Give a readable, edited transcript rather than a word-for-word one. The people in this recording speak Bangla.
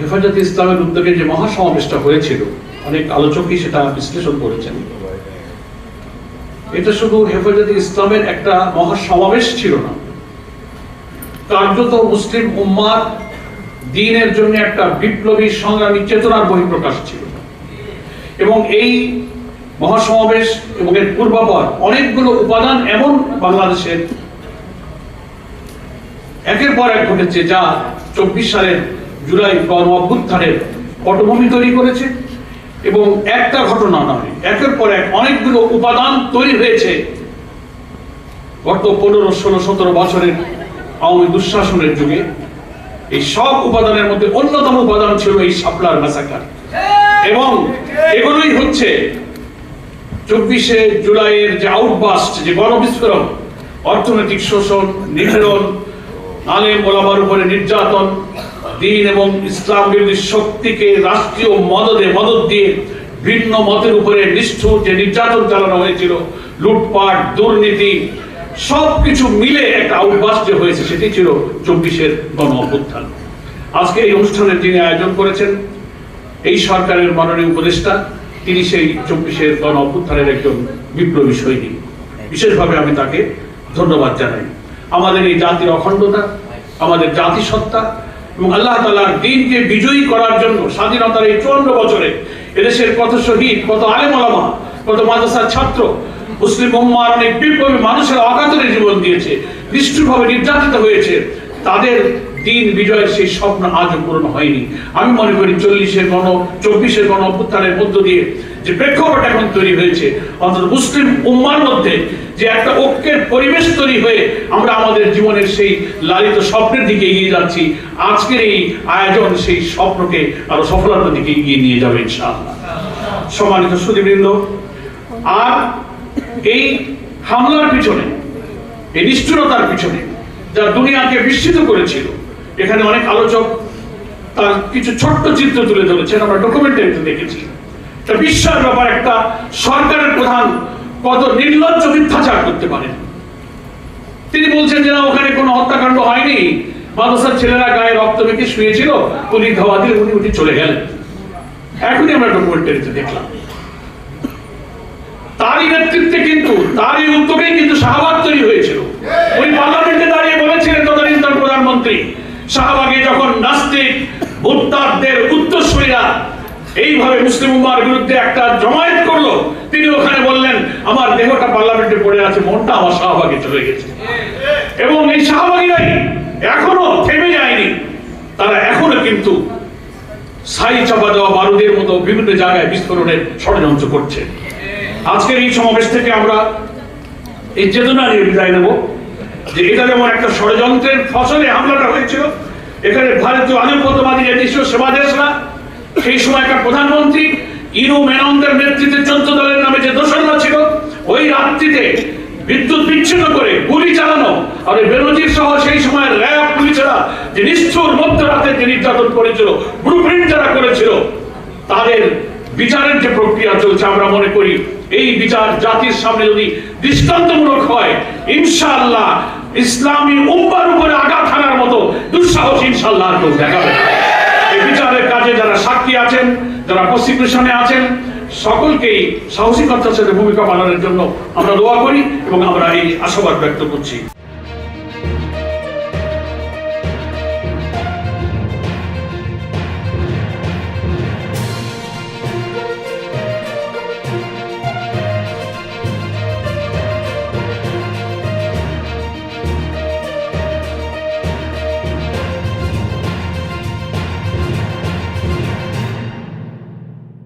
হেফাজতে ইসলামের উদ্যোগে যে মহাসমাবেশটা হয়েছিল, অনেক আলোচকই সেটা বিশ্লেষণ করেছেন, এটা শুধু হেফাজতে ইসলামের একটা মহাসমাবেশ ছিল না, কার্যত মুসলিম উম্মার দ্বীনের জন্য একটা বিপ্লবী সংগ্রামী চেতনার বহিঃপ্রকাশ ছিল। এবং এই মহাসমাবেশ এবং এর পূর্বাপর অনেকগুলো উপাদান এমন বাংলাদেশের একের পর এক ঘটেছে, যা 24 সালের জুলাই গণ অভ্যুত্থানের পটভূমি তৈরি করেছে। এবং একটা ঘটনা নয়, একের পর এক অনেকগুলো উপাদান তৈরি হয়েছে গত 15, 16, 17 বছরের আওয়ামী দুঃশাসনের যুগে। এই সব উপাদানের মধ্যে অন্যতম উপাদান ছিল এই শাপলার ম্যাসাকার। এবং এগুলোই হচ্ছে 24শে জুলাইয়ের যে আউটবাস্ট, যে গণবিস্ফোরণ, অর্থনৈতিক শোষণ, নিপীড়ন, আলেম ওলামার উপরে নির্যাতন, দ্বীন এবং ইসলাম বিরোধী শক্তিকে রাষ্ট্রীয় মদদ দিয়ে ভিন্ন মতের উপরে নিষ্ঠুর যে নির্যাতন চালানো হয়েছিল, লুটপাট, দুর্নীতি, সবকিছু মিলে একটা আউটবাস্ট যে হয়েছে, সেটি ছিল 24-এর গণ অভ্যুত্থান। আজকে এই অনুষ্ঠানের যিনি আয়োজন করেছেন, এই সরকারের মাননীয় উপদেষ্টা, তিনি সেই 24-এর গণ অভ্যুত্থানের একজন বিপ্লবী সৈনিক। বিশেষভাবে আমি তাকে ধন্যবাদ জানাই। আমাদের এই জাতির অখণ্ডতা, আমাদের জাতিসত্তা এবং আল্লাহ তাআলার দ্বীনকে বিজয়ী করার জন্য স্বাধীনতার এই 54 বছরে এদেশের কত শহীদ, কত আলেম ওলামা, কত মাদ্রাসার ছাত্র, মুসলিম উম্মার অনেক বিপ্লবী মানুষের অকাতরে জীবন দিয়েছে, নিষ্ঠুরভাবে নির্যাতিত হয়েছে, তাদের দ্বীন বিজয়ের সেই স্বপ্ন আজও পূরণ হয়নি। আমি মনে করি 24-এর গণ অভ্যুত্থানের মধ্য দিয়ে যে প্রেক্ষাপট এখন তৈরি হয়েছে, অন্তত মুসলিম উম্মার মধ্যে যে একটা ঐক্যের পরিবেশ তৈরি হয়ে আমরা আমাদের জীবনের সেই লালিত স্বপ্নের দিকে এগিয়ে যাচ্ছি, আজকের এই আয়োজন সেই স্বপ্নকে আরো সফলতার দিকে এগিয়ে নিয়ে যাবে ইনশাআল্লাহ। সম্মানিত সুধীবৃন্দ, আর এই হামলার পিছনে, এই নিষ্ঠুরতার পিছনে যা দুনিয়াকে বিস্মিত করেছিল, এখানে অনেক আলোচক তার কিছু ছোট্ট চিত্র তুলে ধরেছেন, আমরা ডকুমেন্টারিতে দেখেছি। এটা বিস্ময়ের ব্যাপার, একটা সরকারের প্রধান কত নির্লজ্জ মিথ্যাচার করতে পারেন। তিনি বলছেন যে না, ওখানে কোনো হত্যাকাণ্ড হয়নি, মাদ্রাসার ছেলেরা গায়ে রক্ত মেখে শুয়েছিল, উনি ধাওয়া দিয়ে উনি উঠে চলে গেলেন। এখনই আমরা ডকুমেন্টারিতে দেখলাম। তারই নেতৃত্বে কিন্তু, তারই উদ্যোগেই কিন্তু শাহবাগ তৈরি হয়েছিল। উনি পার্লামেন্টে দাঁড়িয়ে বলেছিলেন, তদানীন্তন প্রধানমন্ত্রী, শাহবাগে যখন নাস্তিক মুরতাদদের উত্তরসূরিরা এইভাবে মুসলিম উম্মার বিরুদ্ধে একটা জমায়েত করলো, তিনি ওখানে বললেন, আমার দেহটা পার্লামেন্টে পড়ে আছে, মনটা আমার শাহবাগে চলে গেছে। এবং এই শাহবাগীরাই এখনো থেমে যায়নি, তারা এখনো কিন্তু ছাই চাপা দেওয়া বারুদের মতো বিভিন্ন জায়গায় বিস্ফোরণের ষড়যন্ত্র করছে। আজকের এই সমাবেশ থেকে আমরা এই চেতনা নিয়ে বিদায় নেব যে এটা যেমন একটা ষড়যন্ত্রের ফসলে হামলাটা হয়েছিল, এখানে ভারতীয় আধিপত্যবাদী যে দেশীয় সেবা দেশরা, সেই সময়কার প্রধানমন্ত্রী ইনু মেননদের নেতৃত্বে 14 দলের নামে যে দোসররা ছিল, ওই রাত্রিতে বিদ্যুৎ বিচ্ছিন্ন করে গুলি চালানো, আর বেনজির সহ সেই সময়ের র্যাব পুলিশেরা যে নিষ্ঠুর মধ্যরাতে যে নির্যাতন করেছিল, ব্লুপ্রিন্ট যারা করেছিল, তাদের বিচারের যে প্রক্রিয়া চলছে, আমরা মনে করি এই বিচার জাতির সামনে যদি দৃষ্টান্তমূলক হয়, ইনশাআল্লাহ ইসলামী উম্মার উপরে আঘাত হানার মতো দুঃসাহস ইনশাআল্লাহ আর কেউ দেখাবে না। এই বিচারের কাজে যারা সাক্ষী আছেন, যারা প্রসিকিউশনে আছেন, সকলকেই সাহসিকতার সাথে ভূমিকা পালনের জন্য আমরা দোয়া করি এবং আমরা এই আশাবাদ ব্যক্ত করছি।